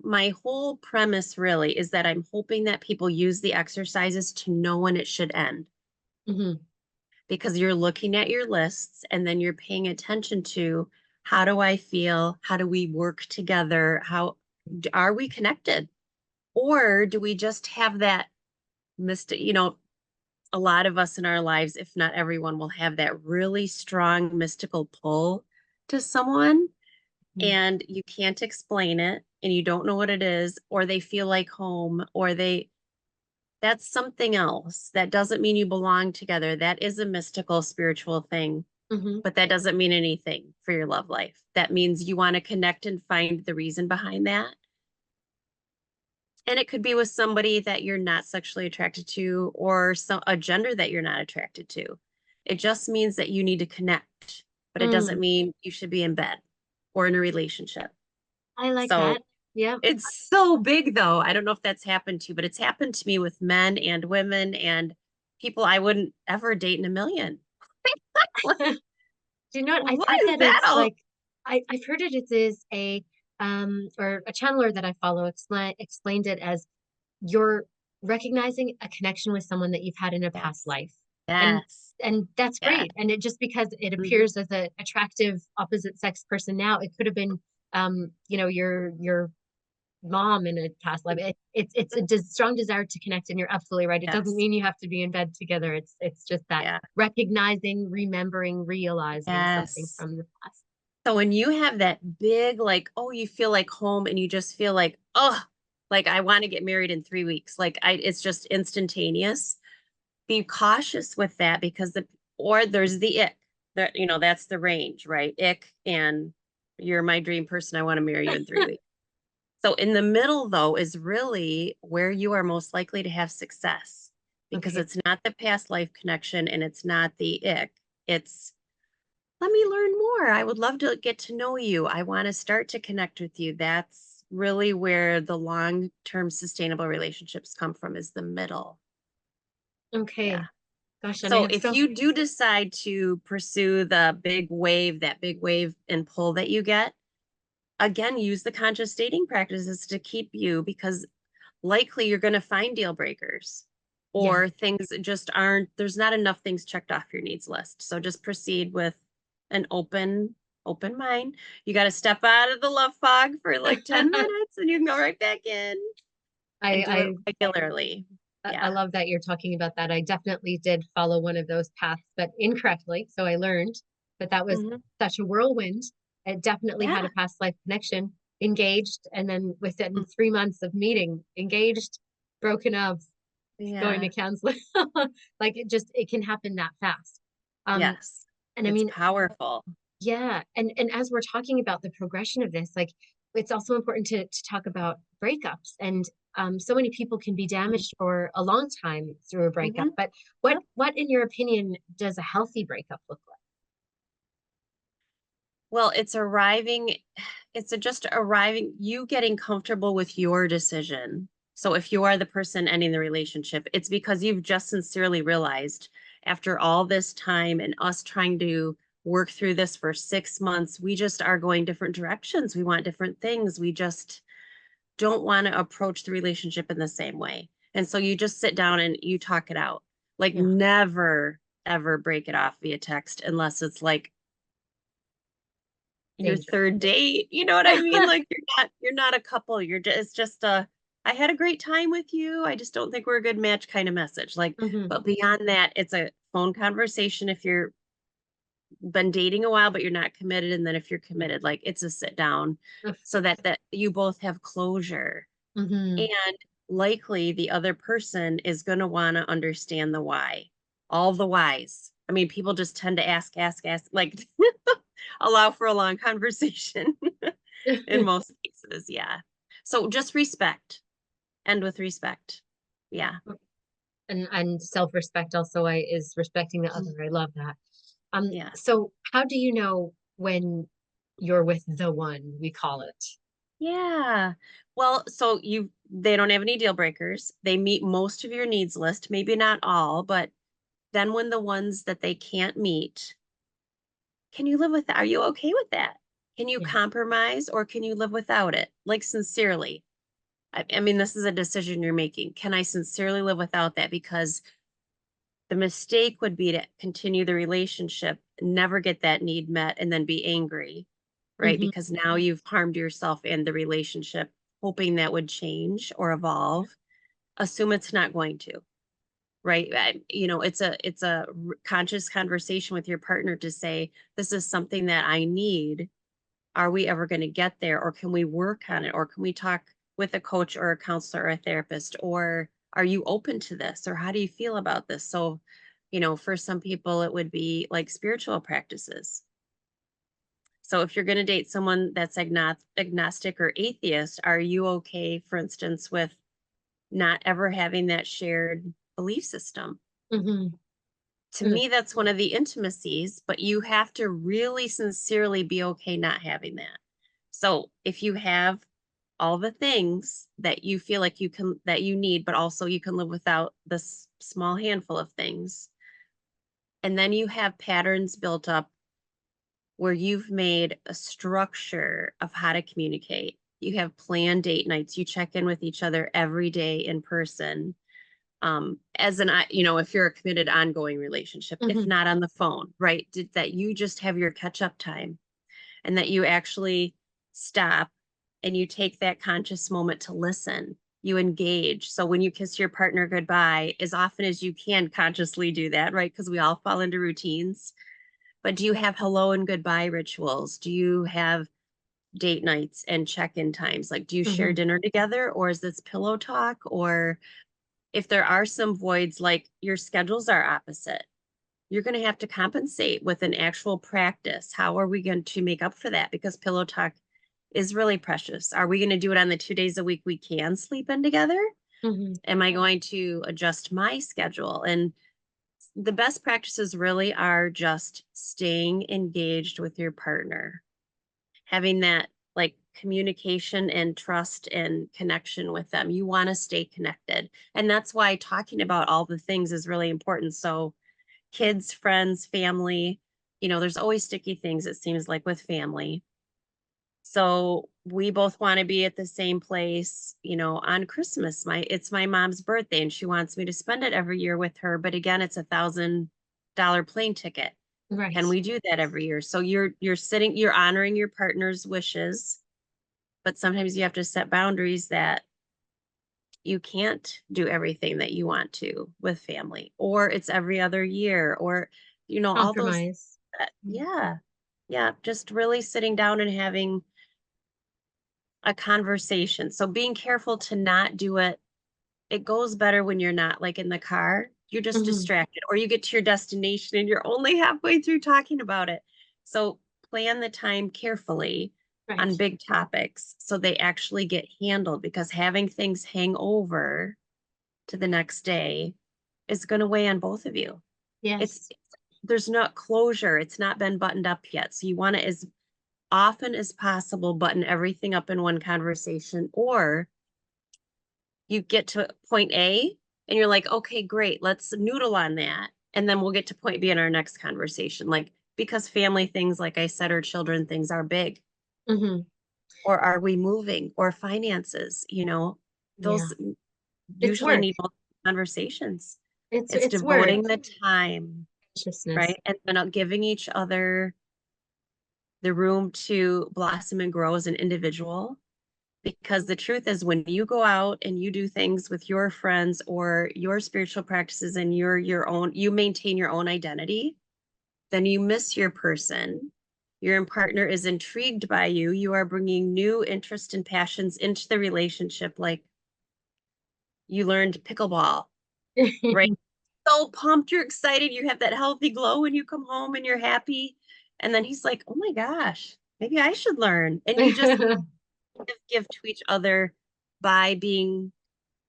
S1: my whole premise really is that I'm hoping that people use the exercises to know when it should end,
S2: Hmm.
S1: because you're looking at your lists and then you're paying attention to, how do I feel? How do we work together? How are we connected? Or do we just have that mystic, a lot of us in our lives, if not everyone, will have that really strong mystical pull to someone, and you can't explain it and you don't know what it is, or they feel like home, or that's something else. That doesn't mean you belong together. That is a mystical spiritual thing,
S2: Hmm.
S1: but that doesn't mean anything for your love life. That means you want to connect and find the reason behind that. And it could be with somebody that you're not sexually attracted to, or a gender that you're not attracted to. It just means that you need to connect, but it doesn't
S2: Mm,
S1: mean you should be in bed or in a relationship.
S2: I like
S1: So
S2: that. Yeah.
S1: it's so big though. I don't know if that's happened to you, but it's happened to me with men and women and people I wouldn't ever date in a million. Like,
S2: Do you know what? I've
S1: what
S2: heard
S1: is
S2: that
S1: that
S2: it's
S1: all?
S2: like I've heard it is a or a channeler that I follow explained it as you're recognizing a connection with someone that you've had in a past
S1: Yes.
S2: life. And
S1: Yes.
S2: and that's
S1: Yes.
S2: great. And it just because it
S1: Mhm.
S2: appears as an attractive opposite sex person now, it could have been your mom in a past life. It's a strong desire to connect, and you're absolutely right. It doesn't
S1: Yes.
S2: mean you have to be in bed together. It's just that
S1: Yeah.
S2: recognizing, remembering, realizing something
S1: Yes.
S2: from the past.
S1: So when you have that big, like, oh, you feel like home and you just feel like, oh, like I want to get married in 3 weeks. It's just instantaneous. Be cautious with that, because or there's the ick. That's the range, right? Ick and you're my dream person. I want to marry you in 3 weeks. So in the middle, though, is really where you are most likely to have success, because
S2: Okay.
S1: it's not the past life connection and it's not the ick. It's, let me learn more. I would love to get to know you. I want to start to connect with you. That's really where the long-term sustainable relationships come from, is the middle. Yeah.
S2: Okay. Gosh, and I
S1: So
S2: have
S1: if
S2: so
S1: you do decide to pursue the big wave, that big wave and pull that you get, again, use the conscious dating practices to keep you, because likely you're going to find deal breakers,
S2: yeah.
S1: or things just aren't, there's not enough things checked off your needs list. So just proceed with an open mind. You got to step out of the love fog for like 10 minutes and you can go right back in and do it
S2: I
S1: regularly.
S2: I
S1: Yeah.
S2: love that you're talking about that. I definitely did follow one of those paths, but incorrectly. So I learned, but that was
S1: Hmm.
S2: such a whirlwind. It definitely had
S1: Yeah.
S2: a past life connection, engaged, and then within 3 months of meeting, engaged, broken up, going to
S1: Yeah.
S2: counseling. Like it can happen that fast. Um,
S1: Yes.
S2: and I
S1: It's
S2: mean,
S1: powerful.
S2: yeah, and as we're talking about the progression of this, like it's also important to talk about breakups. And so many people can be damaged for a long time through a breakup.
S1: Hmm.
S2: But what in your opinion does a healthy breakup look
S1: Well, just arriving, you getting comfortable with your decision. So if you are the person ending the relationship, it's because you've just sincerely realized, after all this time and us trying to work through this for 6 months, we just are going different directions. We want different things. We just don't want to approach the relationship in the same way. And so you just sit down and you talk it out. Like,
S2: like?
S1: never, ever break it off via text unless it's like your
S2: Yeah,
S1: third date. You know what I mean? Like, you're not a couple. It's just a, I had a great time with you. I just don't think we're a good match kind of message. Like,
S2: danger.
S1: but beyond that, it's a phone conversation if you're been dating a while but you're not committed, and then if you're committed, like, it's a sit down, so that you both have closure.
S2: Hmm.
S1: And likely the other person is going to want to understand the why, all the whys. I mean, people just tend to ask, like, allow for a long conversation in most cases. Yeah. So just respect, end with respect. Yeah.
S2: And self-respect also is respecting the other. I love that.
S1: Yes.
S2: So how do you know when you're with the one, we call it?
S1: Yeah. Well, so they don't have any deal breakers. They meet most of your needs list, maybe not all, but then when the ones that they can't meet, can you live with that? Are you okay with that? Can you
S2: Yeah.
S1: compromise or can you live without it? Like sincerely. I mean, this is a decision you're making. Can I sincerely live without that? Because the mistake would be to continue the relationship, never get that need met, and then be angry, right?
S2: Hmm.
S1: Because now you've harmed yourself and the relationship, hoping that would change or evolve. Assume it's not going to, right? It's a conscious conversation with your partner to say, this is something that I need. Are we ever going to get there, or can we work on it, or can we talk with a coach or a counselor or a therapist, or are you open to this, or how do you feel about this? So, for some people it would be like spiritual practices. So if you're going to date someone that's agnostic or atheist, are you okay, for instance, with not ever having that shared belief system?
S2: Hmm.
S1: To me, that's one of the intimacies, but you have to really sincerely be okay not having that. So if you have all the things that you feel like that you need, but also you can live without this small handful of things, and then you have patterns built up where you've made a structure of how to communicate. You have planned date nights, you check in with each other every day in person. If you're a committed ongoing relationship, if
S2: Hmm.
S1: not on the phone, right? That you just have your catch up time and that you actually stop and you take that conscious moment to listen. You engage. So when you kiss your partner goodbye, as often as you can consciously do that, right? Because we all fall into routines. But do you have hello and goodbye rituals? Do you have date nights and check in times? Like, do you share
S2: Hmm.
S1: dinner together, or is this pillow talk? Or if there are some voids, like your schedules are opposite, you're going to have to compensate with an actual practice. How are we going to make up for that? Because pillow talk is really precious. Are we going to do it on the 2 days a week we can sleep in together?
S2: Hmm.
S1: Am I going to adjust my schedule? And the best practices really are just staying engaged with your partner, having that like communication and trust and connection with them. You want to stay connected. And that's why talking about all the things is really important. So, kids, friends, family, there's always sticky things, it seems like, with family. So we both want to be at the same place, on Christmas. It's my mom's birthday and she wants me to spend it every year with her. But again, it's $1,000 plane ticket.
S2: Right.
S1: Can we do that every year? So you're honoring your partner's wishes, but sometimes you have to set boundaries that you can't do everything that you want to with family, or it's every other year, or all those
S2: Compromise.
S1: yeah. Yeah, just really sitting down and having a conversation. So being careful to not do it. It goes better when you're not like in the car. You're just
S2: Hmm.
S1: distracted, or you get to your destination and you're only halfway through talking about it. So plan the time carefully
S2: Right.
S1: on big topics so they actually get handled, because having things hang over to the next day is going to weigh on both of you.
S2: Yes.
S1: There's not closure. It's not been buttoned up yet. So you want to, as often as possible, button everything up in one conversation, or you get to point A and you're like, okay, great, let's noodle on that. And then we'll get to point B in our next conversation. Like, because family things, like I said, or children things are big.
S2: Hmm.
S1: Or are we moving? Or finances,
S2: Yeah.
S1: those
S2: It's
S1: usually
S2: work.
S1: need multiple conversations. It's
S2: It's work.
S1: devoting the time,
S2: Consciousness.
S1: right? And then giving each other the room to blossom and grow as an individual. Because the truth is, when you go out and you do things with your friends or your spiritual practices and you maintain your own identity, then you miss your person. Your partner is intrigued by you. You are bringing new interest and passions into the relationship. Like, you learned pickleball, right? So pumped, you're excited, you have that healthy glow when you come home and you're happy. And then he's like, oh my gosh, maybe I should learn. And you just give to each other by being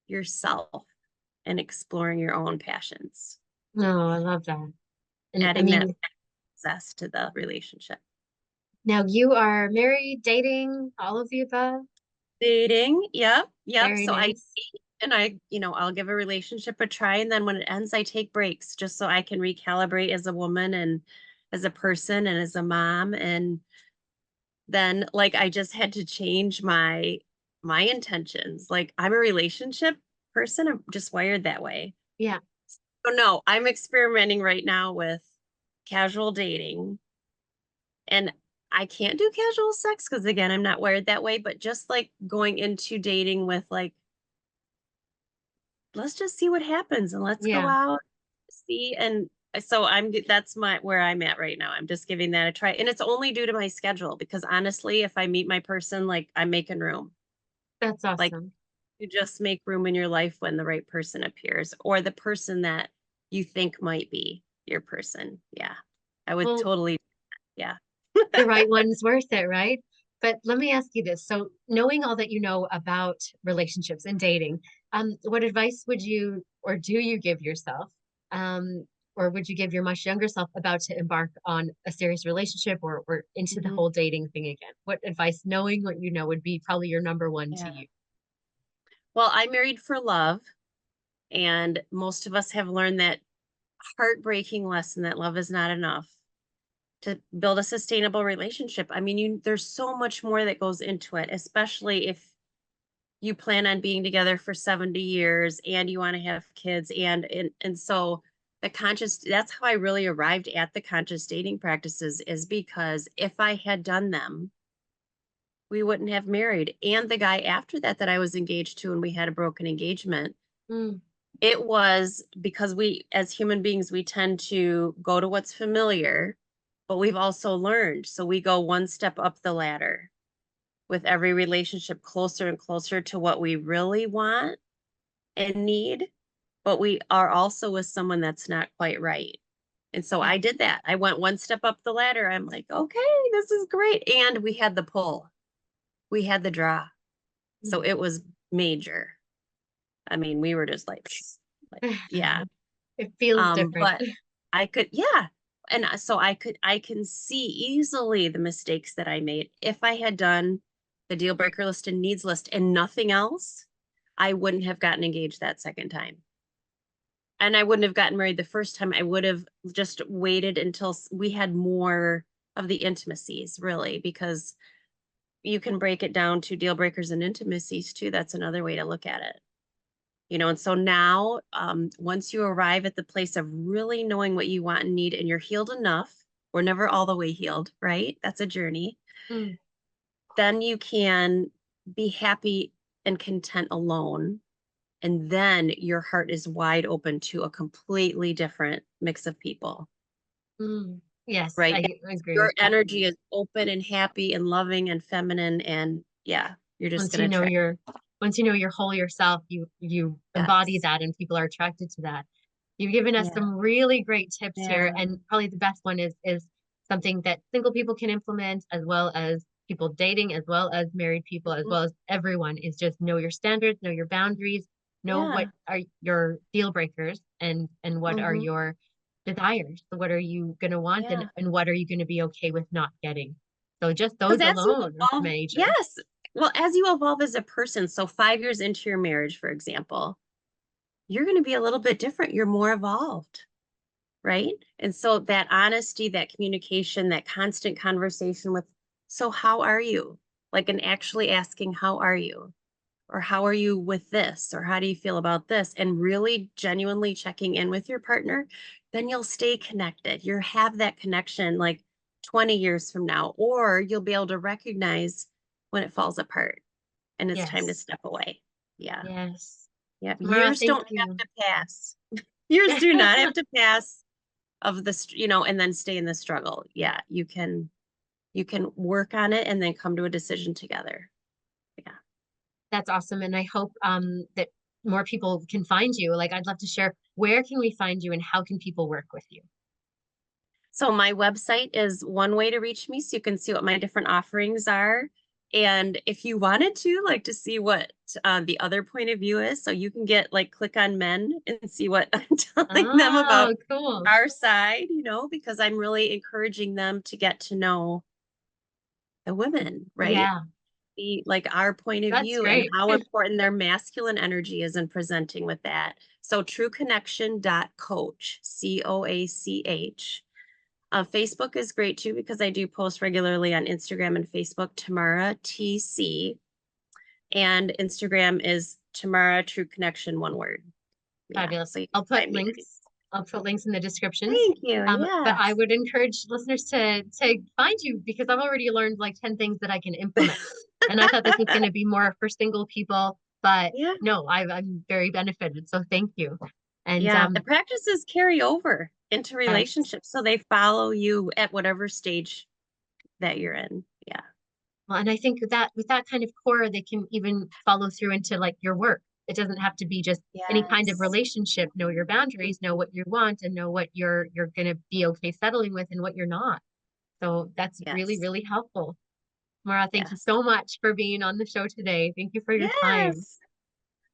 S1: yourself. and exploring your own passions,
S2: No, I love that. And I
S1: adding that
S2: mean,
S1: zest to the relationship.
S2: now you are married, dating, all of the above.
S1: Dating, yep, yep.
S2: Very
S1: So I
S2: nice.
S1: date and I'll give a relationship a try, and then when it ends, I take breaks just so I can recalibrate as a woman and as a person and as a mom. And then like I just had to change my intentions. Like I'm a relationship person. I'm just wired that way.
S2: Yeah,
S1: So no, I'm experimenting right now with casual dating, and I can't do casual sex because again, I'm not wired that way, but just like going into dating with like, let's just see what happens and let's go
S2: yeah,
S1: out, see. And so that's my where I'm at right now. I'm just giving that a try. And it's only due to my schedule because honestly, if I meet my person, like I'm making room.
S2: that's
S1: Like
S2: awesome.
S1: you just make room in your life when the right person appears or the person that you think might be your person. Yeah. I would
S2: Well,
S1: totally, yeah.
S2: the right one's worth it, right? But let me ask you this. So, knowing all that you know about relationships and dating, what advice would you or do you give yourself? Or would you give your much younger self about to embark on a serious relationship or into the
S1: Mhm.
S2: whole dating thing again? What advice, knowing what you know, would be probably your number one to
S1: Yeah.
S2: you?
S1: Well, I married for love, and most of us have learned that heartbreaking lesson that love is not enough to build a sustainable relationship. I mean, there's so much more that goes into it, especially if you plan on being together for 70 years and you want to have kids and so the conscious that's how I really arrived at the conscious dating practices is because if I had done them, we wouldn't have married. And the guy after that that I was engaged to and we had a broken engagement,
S2: Mm,
S1: it was because we as human beings we tend to go to what's familiar, but we've also learned. So we go one step up the ladder with every relationship closer and closer to what we really want and need, but we are also with someone that's not quite right. And so
S2: yeah.
S1: I did that. I went one step up the ladder. I'm like, okay, this is great. And we had the pull, we had the draw. So
S2: Mm.
S1: it was major. I mean, we were just like, yeah.
S2: It feels different.
S1: But I could, yeah. And so I can see easily the mistakes that I made. If I had done the deal breaker list and needs list and nothing else, I wouldn't have gotten engaged that second time. And I wouldn't have gotten married the first time. I would have just waited until we had more of the intimacies, really, because you can break it down to deal breakers and intimacies too. That's another way to look at it. And so now, once you arrive at the place of really knowing what you want and need, and you're healed enough, we're never all the way healed, right? That's a journey.
S2: Mm,
S1: Then you can be happy and content alone. And then your heart is wide open to a completely different mix of people,
S2: mm. Yes,
S1: right?
S2: I agree
S1: Your
S2: with that.
S1: energy is open and happy and loving and feminine. And yeah, you're just
S2: once
S1: going to
S2: you know
S1: attract.
S2: your once you know your whole yourself, you embody
S1: Yes.
S2: that and people are attracted to that. You've given us
S1: Yeah.
S2: some really great tips here,
S1: Yeah.
S2: and probably the best one is something that single people can implement, as well as people dating, as well as married people, as
S1: Mhm.
S2: well as everyone, is just know your standards, know your boundaries, know what
S1: Yeah.
S2: are your deal breakers and what are
S1: Hmm.
S2: your desires. So what are you going to want
S1: Yeah.
S2: and what are you going to be okay with not getting? So just
S1: Because
S2: those
S1: as you
S2: alone are
S1: evolve,
S2: major.
S1: yes. Well, as you evolve as a person, so 5 years into your marriage, for example, you're going to be a little bit different. You're more evolved, right? And so that honesty, that communication, that constant conversation with, so how are you? Like, and actually asking, how are you? Or how are you with this? Or how do you feel about this? And really genuinely checking in with your partner, then you'll stay connected. You'll have that connection like 20 years from now, or you'll be able to recognize when it falls apart and it's time to
S2: Yes.
S1: step away. Yeah.
S2: Yes.
S1: Yeah.
S2: Tamara,
S1: Years
S2: thank
S1: don't have
S2: you.
S1: to pass. Years do not have to pass of this, and then stay in the struggle. Yeah. You can work on it and then come to a decision together. Yeah.
S2: That's awesome. And I hope that more people can find you. Like, I'd love to share where can we find you and how can people work with you?
S1: So my website is one way to reach me so you can see what my different offerings are. And if you wanted to, like, to see what the other point of view is, so you can get like click on men and see what I'm telling them about
S2: Oh, cool.
S1: our side, because I'm really encouraging them to get to know the women, right?
S2: Yeah,
S1: Like our point of
S2: that's
S1: view and
S2: great.
S1: how important their masculine energy is in presenting with that. So trueconnection.coach, COACH. Facebook is great too because I do post regularly on Instagram and Facebook, Tamara TC, and Instagram is Tamara True Connection, one word. Yeah,
S2: Fabulous.
S1: so you
S2: I'll
S1: can
S2: put
S1: find me.
S2: links. I'll put links in the descriptions.
S1: Thank you.
S2: But I
S1: Yes.
S2: would encourage listeners to find you because I've already learned like 10 things that I can implement. And I thought this was going to be more for single people, but
S1: Yeah.
S2: no, I'm very benefited. So thank you. And
S1: Yeah. The practices carry over into
S2: yes.
S1: relationships. So they follow you at whatever stage that you're in. Yeah.
S2: Well, and I think with that kind of core, they can even follow through into like your work. It doesn't have to be just any kind of
S1: Yes.
S2: relationship. Know your boundaries, know what you want, and know what you're gonna be okay settling with and what you're not. So that's really,
S1: Yes.
S2: really helpful. Mara, thank you
S1: Yes.
S2: so much for being on the show today. Thank you for your time.
S1: Yes.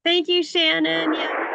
S1: Thank you, Shannon. Yeah.